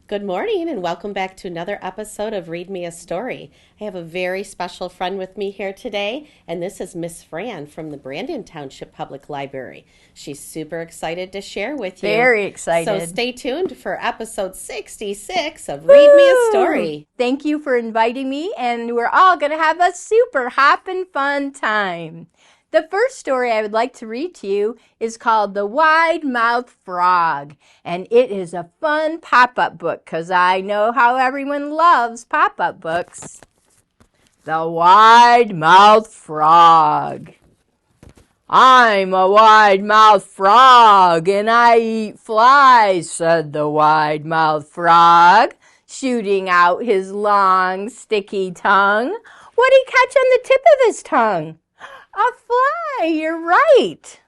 Good morning and welcome back to another episode of Read Me a Story. I have a very special friend with me here today, and this is Miss Fran from the Brandon Township Public Library. She's super excited to share with you. Very excited. So stay tuned for episode 66 of Read Me a Story. Thank you for inviting me, and we're all going to have a super hoppin' fun time. The first story I would like to read to you is called The Wide-Mouthed Frog, and it is a fun pop-up book because I know how everyone loves pop-up books. The Wide-Mouthed Frog. I'm a wide-mouthed frog and I eat flies, said the wide-mouthed frog, shooting out his long, sticky tongue. What'd he catch on the tip of his tongue? A fly, you're right.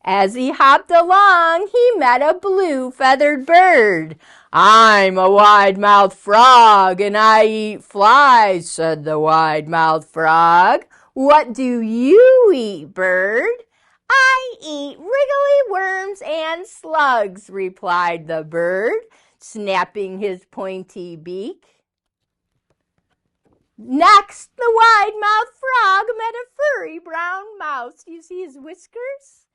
As he hopped along, he met a blue-feathered bird. I'm a wide-mouthed frog and I eat flies, said the wide-mouthed frog. What do you eat, bird? I eat wriggly worms and slugs, replied the bird, snapping his pointy beak. Next, the wide-mouthed frog met a furry brown mouse. Do you see his whiskers?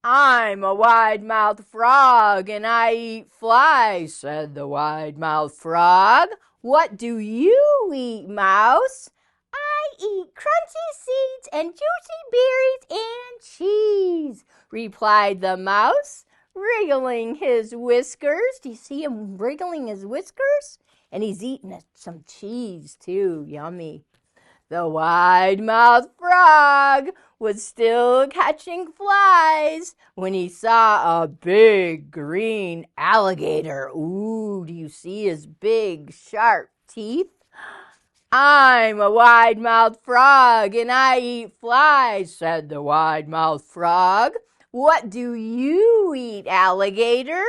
I'm a wide-mouthed frog and I eat flies, said the wide-mouthed frog. What do you eat, mouse? I eat crunchy seeds and juicy berries and cheese, replied the mouse, wriggling his whiskers. Do you see him wriggling his whiskers? And he's eating some cheese too. Yummy. The wide-mouthed frog was still catching flies when he saw a big green alligator. Ooh, do you see his big sharp teeth? I'm a wide-mouthed frog and I eat flies, said the wide-mouthed frog. What do you eat, alligator?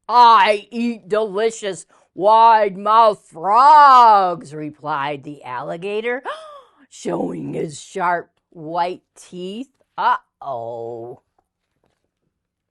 I eat delicious wide-mouthed frogs, replied the alligator, showing his sharp white teeth. Uh-oh.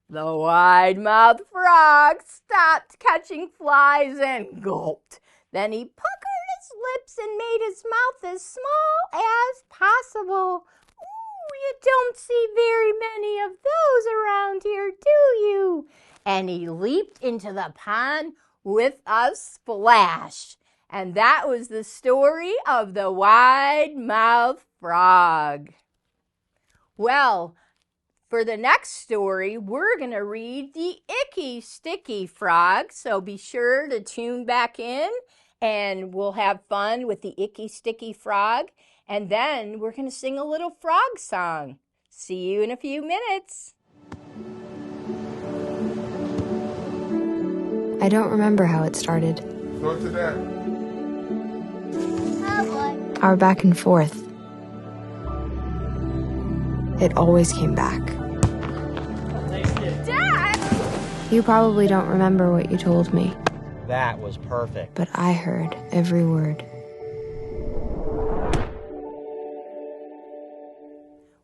The wide-mouthed frog stopped catching flies and gulped. Then he puckered his lips and made his mouth as small as possible. Ooh, you don't see very many of those around here, do you? And he leaped into the pond with a splash. And that was the story of the wide-mouthed frog. Well, for the next story, we're going to read the Icky Sticky Frog. So be sure to tune back in and we'll have fun with the Icky Sticky Frog. And then we're going to sing a little frog song. See you in a few minutes. I don't remember how it started. Go to that. Our back and forth. It always came back. Dad! You probably don't remember what you told me, That was perfect. but I heard every word.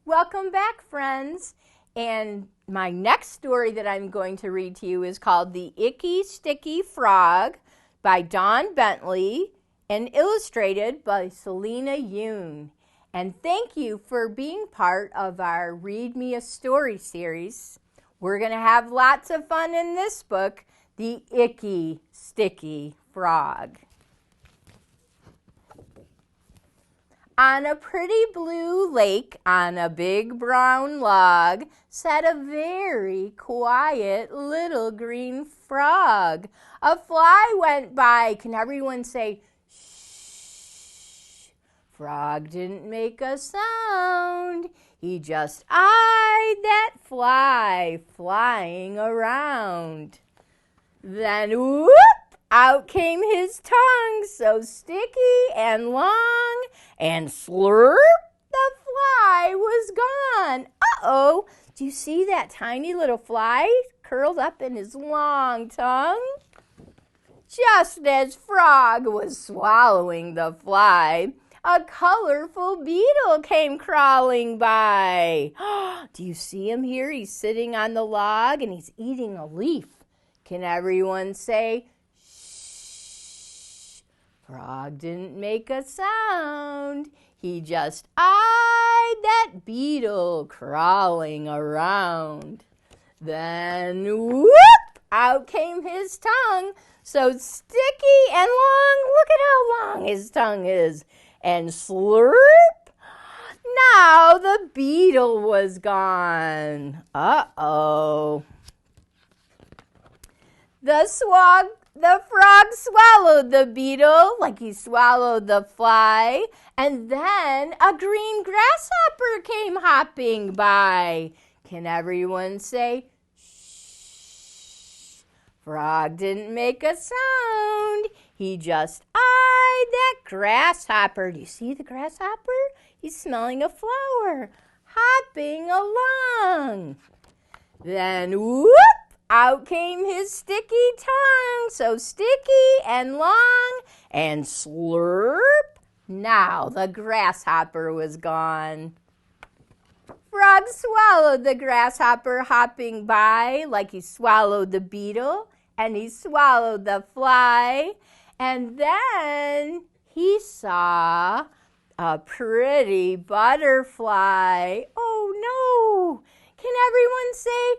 Welcome back, friends. And my next story that I'm going to read to you is called The Icky Sticky Frog by Dawn Bentley and illustrated by Selena Yoon. And thank you for being part of our Read Me a Story series. We're going to have lots of fun in this book, The Icky Sticky Frog. On a pretty blue lake on a big brown log sat a very quiet little green frog. A fly went by. Can everyone say, shh? Frog didn't make a sound. He just eyed that fly flying around. Then whoop! Out came his tongue, so sticky and long, and slurp, the fly was gone. Uh-oh, do you see that tiny little fly curled up in his long tongue? Just as Frog was swallowing the fly, a colorful beetle came crawling by. Do you see him here? He's sitting on the log and he's eating a leaf. Can everyone say, shh? Frog didn't make a sound. He just eyed that beetle crawling around. Then, whoop, out came his tongue, so sticky and long. Look at how long his tongue is. And slurp, now the beetle was gone. Uh-oh. The frog swallowed the beetle like he swallowed the fly, and then a green grasshopper came hopping by. Can everyone say, shh? Frog didn't make a sound. He just eyed that grasshopper. Do you see the grasshopper? He's smelling a flower, hopping along. Then, whoop! Out came his sticky tongue, so sticky and long, and slurp, now the grasshopper was gone. Frog swallowed the grasshopper hopping by like he swallowed the beetle, and he swallowed the fly, and then he saw a pretty butterfly. Oh no! Can everyone say,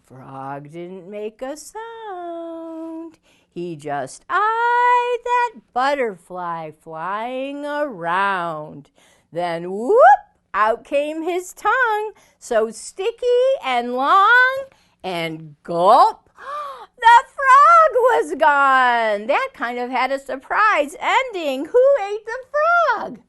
Frog didn't make a sound. He just eyed that butterfly flying around. Then whoop, out came his tongue, so sticky and long, and gulp, the frog was gone. That kind of had a surprise ending. Who ate the frog?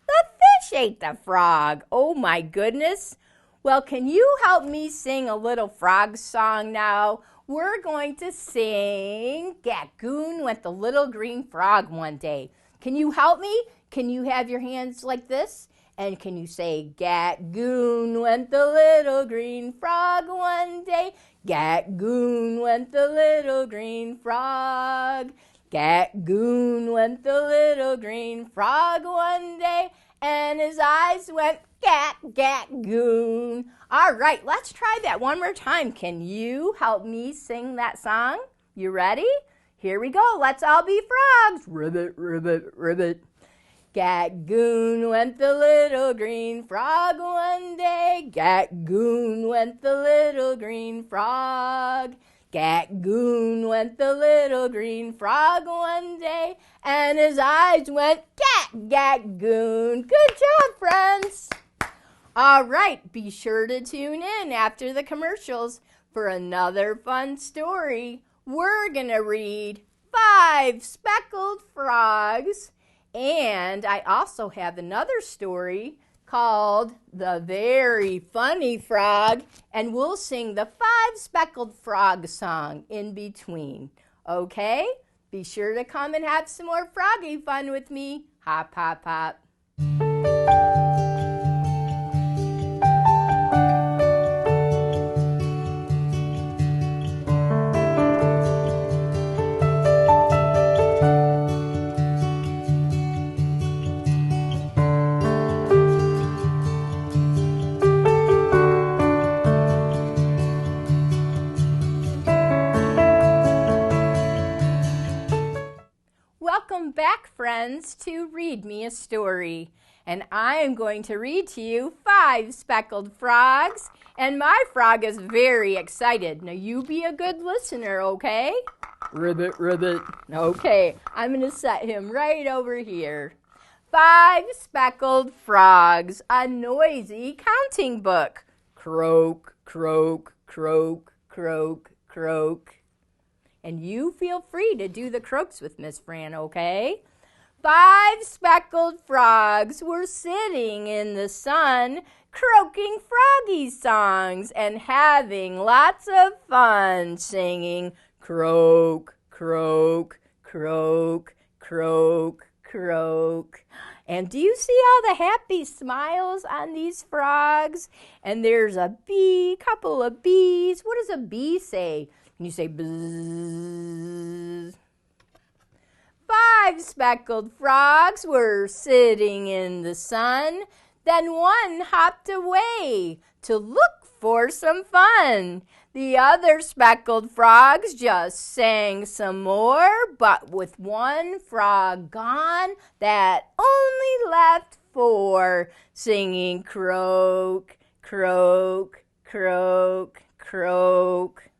The fish ate the frog. Oh my goodness. Well, can you help me sing a little frog song now? We're going to sing Gacgoon Went the Little Green Frog One Day. Can you help me? Can you have your hands like this? And can you say, Gacgoon went the little green frog one day. Gacgoon went the little green frog. Gacgoon went the little green frog one day. And his eyes went Gacgoon. All right, let's try that one more time. Can you help me sing that song? You ready? Here we go. Let's all be frogs. Ribbit, ribbit, ribbit. Gacgoon went the little green frog one day. Gacgoon went the little green frog. Gacgoon went the little green frog one day, and his eyes went Gacgoon. Good job, friends. All right, be sure to tune in after the commercials for another fun story. We're going to read 5 Speckled Frogs, and I also have another story called The Very Funny Frog, and we'll sing the 5 Speckled Frog song in between. Okay? Be sure to come and have some more froggy fun with me. Hop, hop, hop. Welcome back, friends, to Read Me a Story. And I am going to read to you 5 Speckled Frogs. And my frog is very excited. Now, you be a good listener, okay? Ribbit, ribbit. Okay, I'm going to set him right over here. 5 Speckled Frogs, a noisy counting book. Croak, croak, croak, croak, croak. And you feel free to do the croaks with Miss Fran, okay? 5 speckled frogs were sitting in the sun, croaking froggy songs and having lots of fun, singing croak, croak, croak, croak, croak. And do you see all the happy smiles on these frogs? And there's a bee, couple of bees. What does a bee say? And you say bzzz. 5 speckled frogs were sitting in the sun. Then one hopped away to look for some fun. The other speckled frogs just sang some more, but with one frog gone, that only left four, singing croak, croak, croak, croak.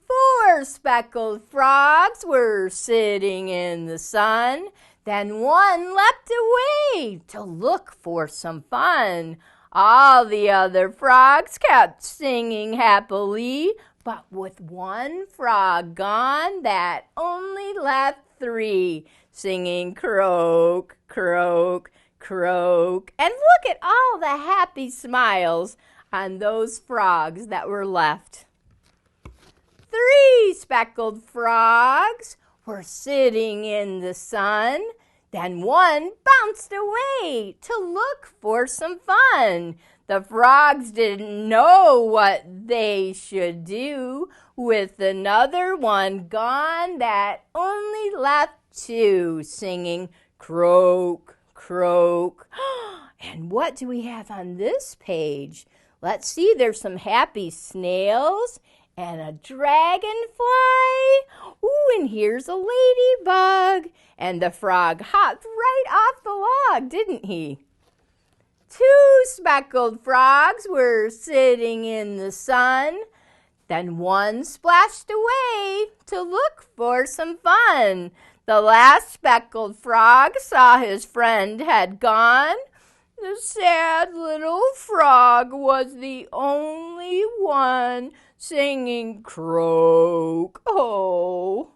Four speckled frogs were sitting in the sun. Then one leapt away to look for some fun. All the other frogs kept singing happily, but with one frog gone, that only left three, singing croak, croak, croak. And look at all the happy smiles on those frogs that were left. Three speckled frogs were sitting in the sun. Then one bounced away to look for some fun. The frogs didn't know what they should do. With another one gone, that only left two, singing croak, croak. And what do we have on this page? Let's see, there's some happy snails and a dragonfly. Ooh, and here's a ladybug. And the frog hopped right off the log, didn't he? Two speckled frogs were sitting in the sun. Then one splashed away to look for some fun. The last speckled frog saw his friend had gone. The sad little frog was the only one singing croak, oh.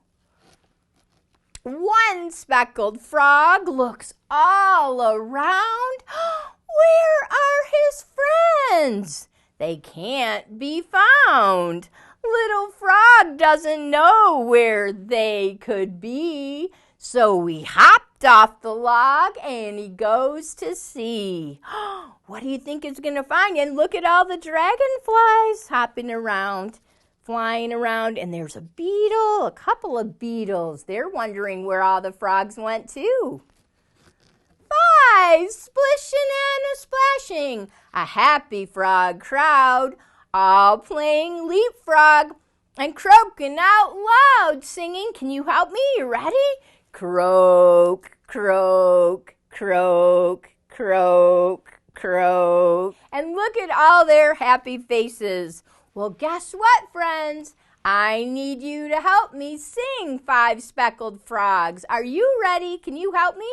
One speckled frog looks all around. Where are his friends? They can't be found. Little frog doesn't know where they could be. So he hopped off the log and he goes to see. What do you think he's going to find? And look at all the dragonflies hopping around, flying around. And there's a beetle, a couple of beetles. They're wondering where all the frogs went too. Five, splishing and a splashing, a happy frog crowd, all playing leapfrog and croaking out loud, singing, can you help me? You ready? Croak, croak, croak, croak, croak. And look at all their happy faces. Well, guess what, friends? I need you to help me sing Five Speckled Frogs. Are you ready? Can you help me?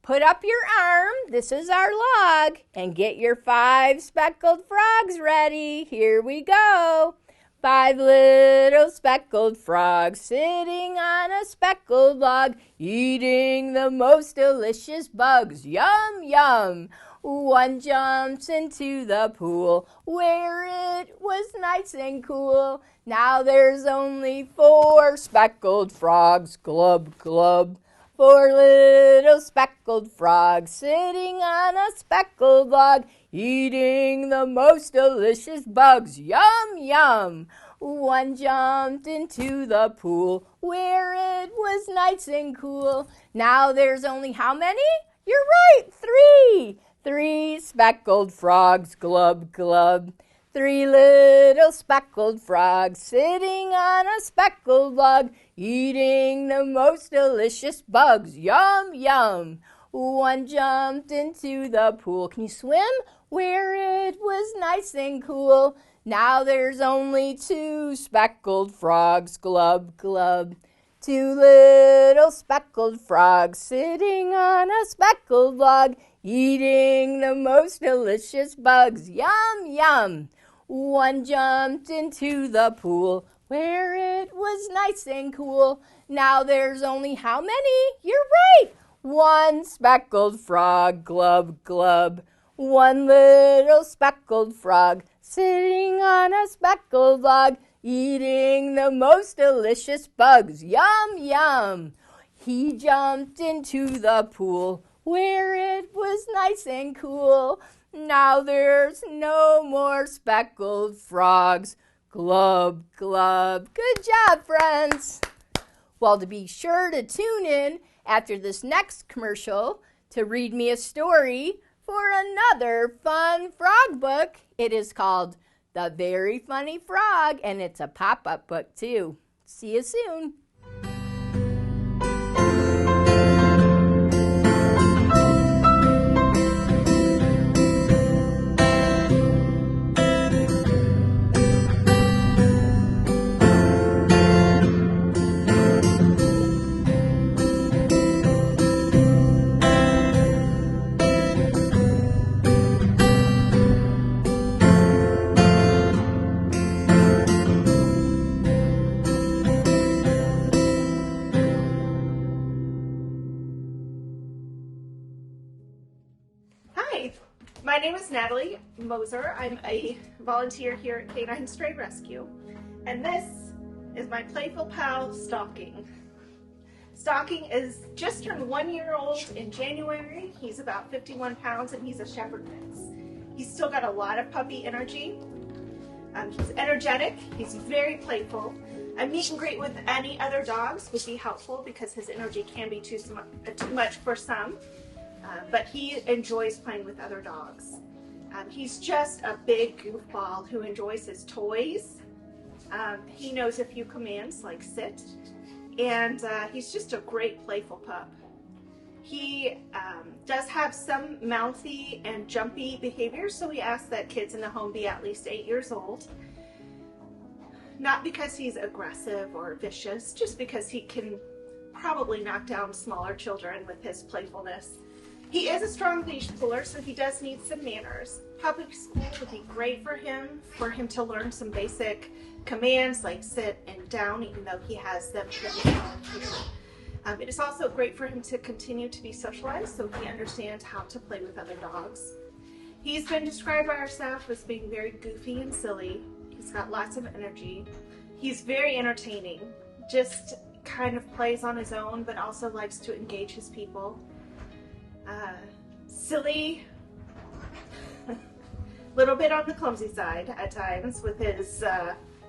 Put up your arm, this is our log, and get your five speckled frogs ready. Here we go. Five little speckled frogs sitting on a speckled log, eating the most delicious bugs. Yum, yum. One jumps into the pool where it was nice and cool. Now there's only four speckled frogs. Glub, glub. Four little speckled frogs sitting on a speckled log, eating the most delicious bugs. Yum, yum. One jumped into the pool where it was nice and cool. Now there's only how many? You're right, three. Three speckled frogs, glub, glub. Three little speckled frogs sitting on a speckled log, eating the most delicious bugs. Yum, yum. One jumped into the pool. Can you swim? Where it was nice and cool. Now there's only two speckled frogs. Glub, glub. Two little speckled frogs sitting on a speckled log, eating the most delicious bugs. Yum, yum. One jumped into the pool where it was nice and cool. Now there's only how many? You're right. One speckled frog, glub, glub. One little speckled frog sitting on a speckled log, eating the most delicious bugs. Yum, yum. He jumped into the pool where it was nice and cool. Now there's no more speckled frogs. Glub, glub. Good job, friends. Well, to be sure to tune in after this next commercial to read me a story for another fun frog book. It is called The Very Funny Frog, and it's a pop-up book too. See you soon. Hi, my name is Natalie Moser. I'm a volunteer here at Canine Stray Rescue, and this is my playful pal, Stalking. Stalking is just turned 1 year old in January. He's about 51 pounds and he's a shepherd mix. He's still got a lot of puppy energy. He's energetic, he's very playful. A meet and greet with any other dogs would be helpful because his energy can be too much for some. But he enjoys playing with other dogs. He's just a big goofball who enjoys his toys. He knows a few commands like sit, and he's just a great playful pup. He does have some mouthy and jumpy behavior, so we ask that kids in the home be at least 8 years old. Not because he's aggressive or vicious, just because he can probably knock down smaller children with his playfulness. He is a strong leash puller, so he does need some manners. Public school would be great for him to learn some basic commands like sit and down, even though he has them here. It is also great for him to continue to be socialized, so he understands how to play with other dogs. He's been described by our staff as being very goofy and silly. He's got lots of energy. He's very entertaining, just kind of plays on his own, but also likes to engage his people. Silly, little bit on the clumsy side at times with his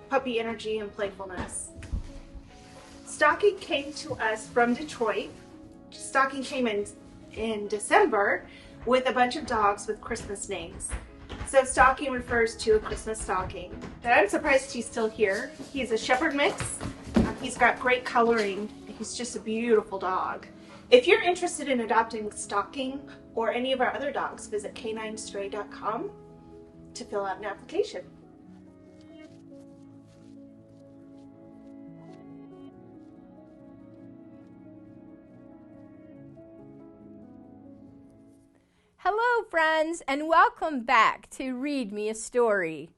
puppy energy and playfulness. Stalking came to us from Detroit. Stalking came in December with a bunch of dogs with Christmas names. So Stalking refers to a Christmas stocking. And I'm surprised he's still here. He's a shepherd mix. He's got great coloring. He's just a beautiful dog. If you're interested in adopting Stalking or any of our other dogs, visit caninestray.com to fill out an application. Hello, friends, and welcome back to Read Me a Story.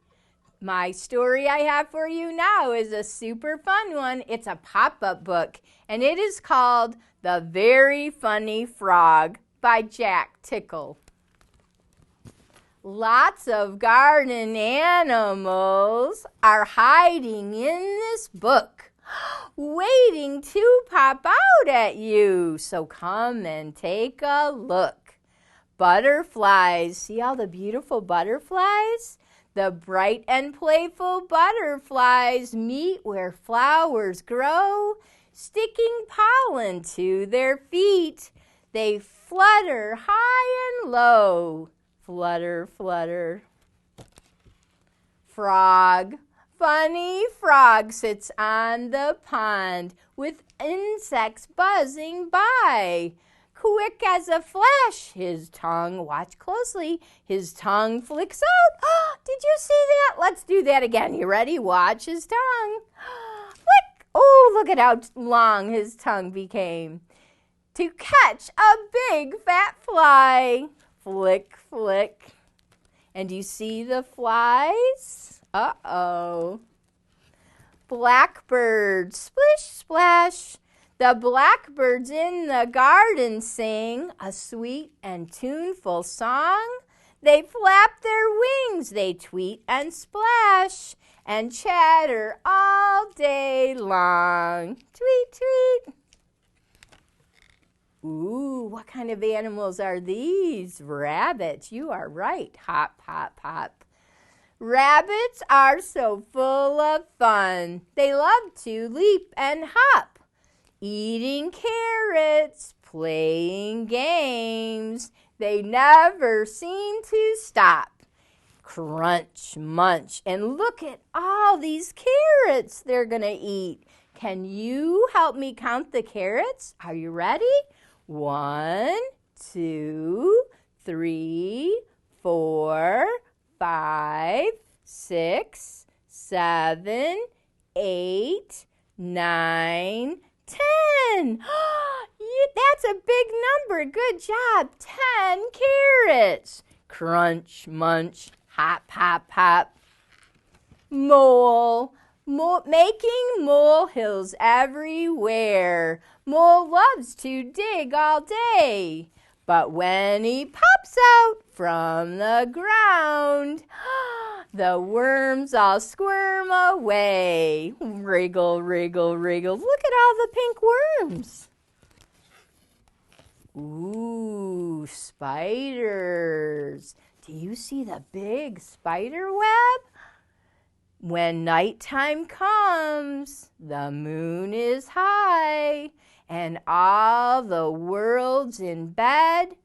My story I have for you now is a super fun one. It's a pop-up book, and it is called The Very Funny Frog by Jack Tickle. Lots of garden animals are hiding in this book, waiting to pop out at you. So come and take a look. Butterflies. See all the beautiful butterflies? The bright and playful butterflies meet where flowers grow, sticking pollen to their feet. They flutter high and low. Flutter, flutter. Frog. Funny frog sits on the pond with insects buzzing by. Quick as a flash, his tongue, watch closely, his tongue flicks out. Oh, did you see that? Let's do that again. You ready? Watch his tongue. Flick. Oh, look at how long his tongue became. To catch a big fat fly. Flick, flick. And you see the flies? Uh-oh. Blackbird, splish, splash. The blackbirds in the garden sing a sweet and tuneful song. They flap their wings, they tweet and splash, and chatter all day long. Tweet, tweet. Ooh, what kind of animals are these? Rabbits. You are right. Hop, hop, hop. Rabbits are so full of fun. They love to leap and hop. Eating carrots, playing games. They never seem to stop. Crunch, munch, and look at all these carrots they're going to eat. Can you help me count the carrots? Are you ready? 1, 2, 3, 4, 5, 6, 7, 8, 9, 10. That's a big number. Good job. 10 carrots. Crunch, munch, hop, hop, hop. Mole, making molehills everywhere. Mole loves to dig all day. But when he pops out from the ground, the worms all squirm away. Wriggle, wriggle, wriggle. Look at all the pink worms. Ooh, spiders. Do you see the big spider web? When nighttime comes, the moon is high, and all the world's in bed.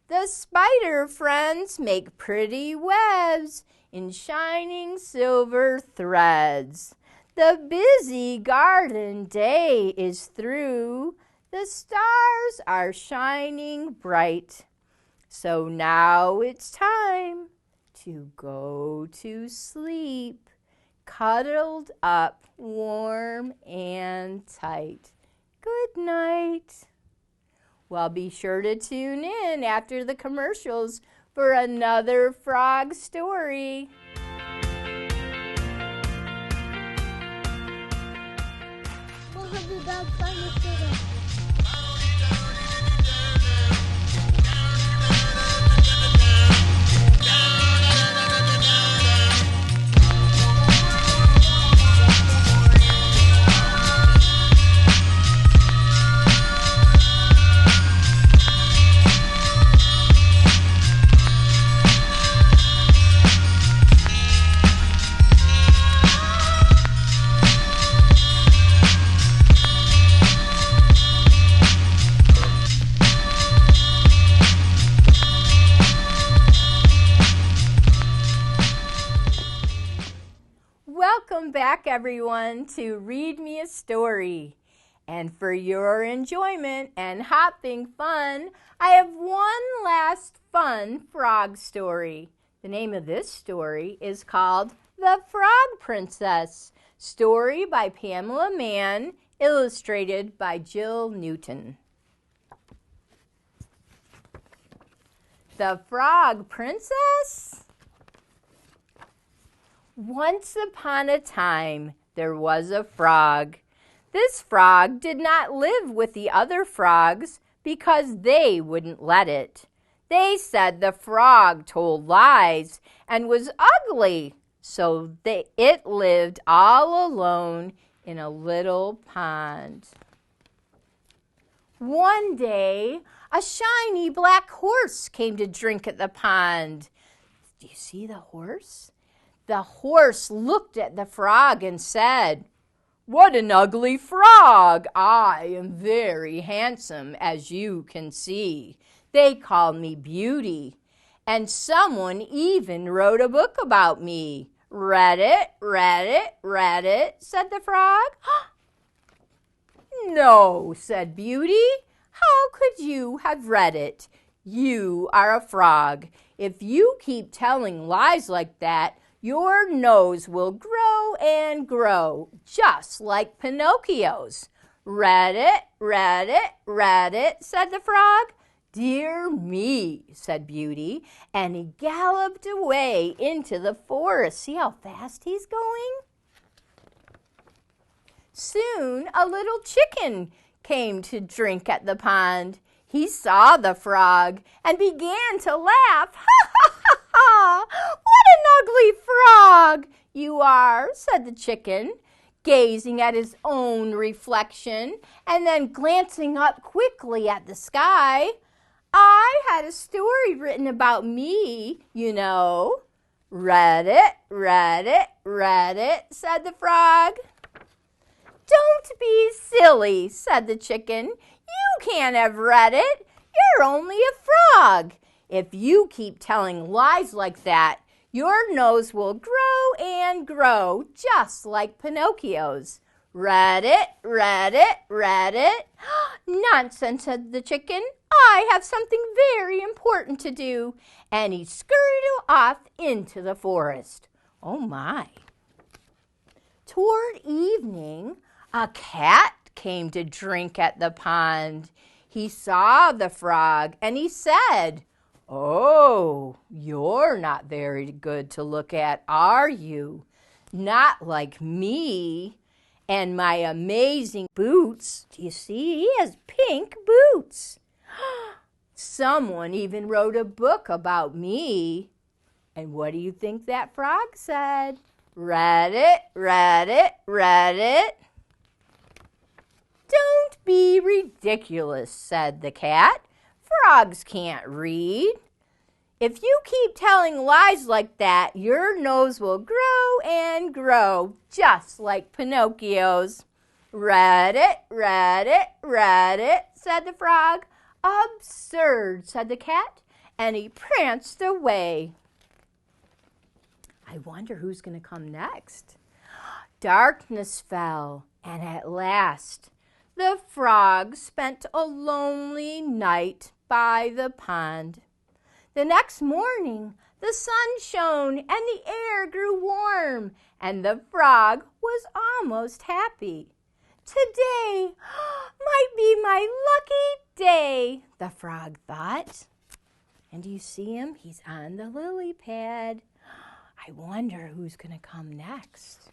The spider friends make pretty webs in shining silver threads. The busy garden day is through. The stars are shining bright. So now it's time to go to sleep, cuddled up warm and tight. Good night. Well, be sure to tune in after the commercials for another frog story. Welcome back, everyone, to Read Me a Story. And for your enjoyment and hopping fun, I have one last fun frog story. The name of this story is called The Frog Princess, story by Pamela Mann, illustrated by Jill Newton. The Frog Princess? Once upon a time, there was a frog. This frog did not live with the other frogs because they wouldn't let it. They said the frog told lies and was ugly, so it lived all alone in a little pond. One day, a shiny black horse came to drink at the pond. Do you see the horse? The horse looked at the frog and said, "What an ugly frog! I am very handsome, as you can see. They call me Beauty, and someone even wrote a book about me. Read it, read it, read it," said the frog. "No," said Beauty. "How could you have read it? You are a frog. If you keep telling lies like that, your nose will grow and grow, just like Pinocchio's." "Read it, read it, read it," said the frog. "Dear me," said Beauty, and he galloped away into the forest. See how fast he's going? Soon a little chicken came to drink at the pond. He saw the frog and began to laugh. "Ha, ha, ha, ha! What an ugly frog you are," said the chicken, gazing at his own reflection and then glancing up quickly at the sky. "I had a story written about me, you know." "Read it, read it, read it," said the frog. "Don't be silly," said the chicken. "You can't have read it. You're only a frog. If you keep telling lies like that, Your nose will grow and grow, just like Pinocchio's. Read it, read it, read it. Nonsense, said the chicken. I have something very important to do. And he scurried off into the forest. Oh my. Toward evening, a cat came to drink at the pond. He saw the frog and he said, "Oh, you're not very good to look at, are you? Not like me and my amazing boots." Do you see? He has pink boots. Someone even wrote a book about me. And what do you think that frog said? Read it, read it, read it. "Don't be ridiculous," said the cat. "Frogs can't read. If you keep telling lies like that, your nose will grow and grow, just like Pinocchio's." "Read it, read it, read it," said the frog. "Absurd," said the cat, and he pranced away. I wonder who's going to come next. Darkness fell, and at last the frog spent a lonely night by the pond. The next morning, the sun shone and the air grew warm, and the frog was almost happy. "Today might be my lucky day," the frog thought. And do you see him? He's on the lily pad. I wonder who's going to come next.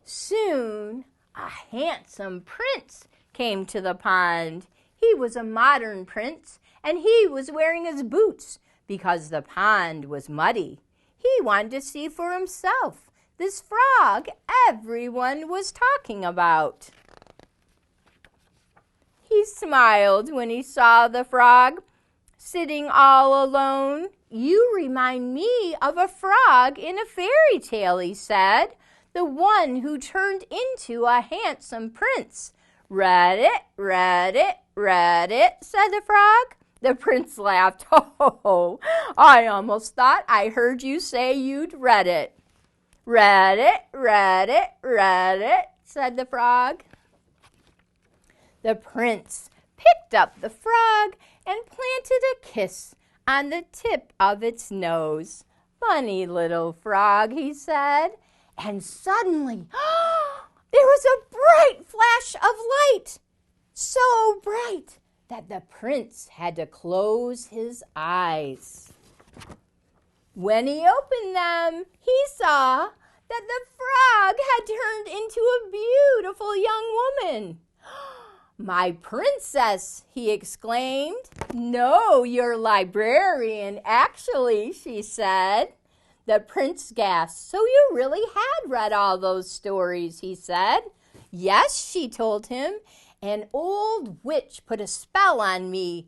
Soon, a handsome prince came to the pond. He was a modern prince, and he was wearing his boots because the pond was muddy. He wanted to see for himself this frog everyone was talking about. He smiled when he saw the frog sitting all alone. "You remind me of a frog in a fairy tale," he said, "the one who turned into a handsome prince." "Read it, read it, read it," said the frog. The prince laughed. "Oh, I almost thought I heard you say you'd read it." "Read it, read it, read it," said the frog. The prince picked up the frog and planted a kiss on the tip of its nose. "Funny little frog," he said. And suddenly, there was a bright flash of light, so bright that the prince had to close his eyes. When he opened them, he saw that the frog had turned into a beautiful young woman. "My princess," he exclaimed. "No, your librarian, actually," she said. The prince gasped. "So you really had read all those stories," he said. "Yes," she told him. "An old witch put a spell on me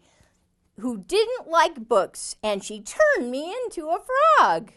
who didn't like books, and she turned me into a frog."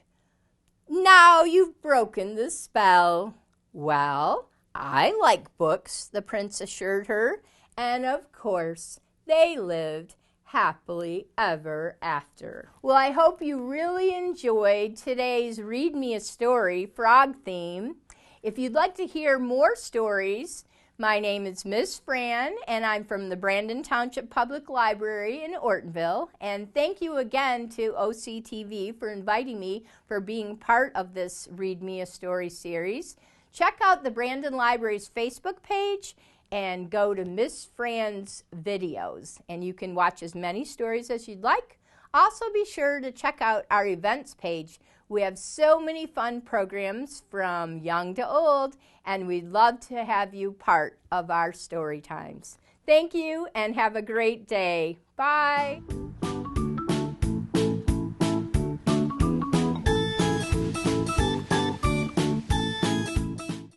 "Now you've broken the spell." "Well, I like books," the prince assured her. And of course, they lived happily ever after. Well, I hope you really enjoyed today's Read Me a Story frog theme. If you'd like to hear more stories, my name is Miss Fran, and I'm from the Brandon Township Public Library in Ortonville. And thank you again to OCTV for inviting me for being part of this Read Me a Story series. Check out the Brandon Library's Facebook page and go to Miss Fran's videos, and you can watch as many stories as you'd like. Also be sure to check out our events page. We have so many fun programs from young to old, and we'd love to have you part of our story times. Thank you and have a great day. Bye.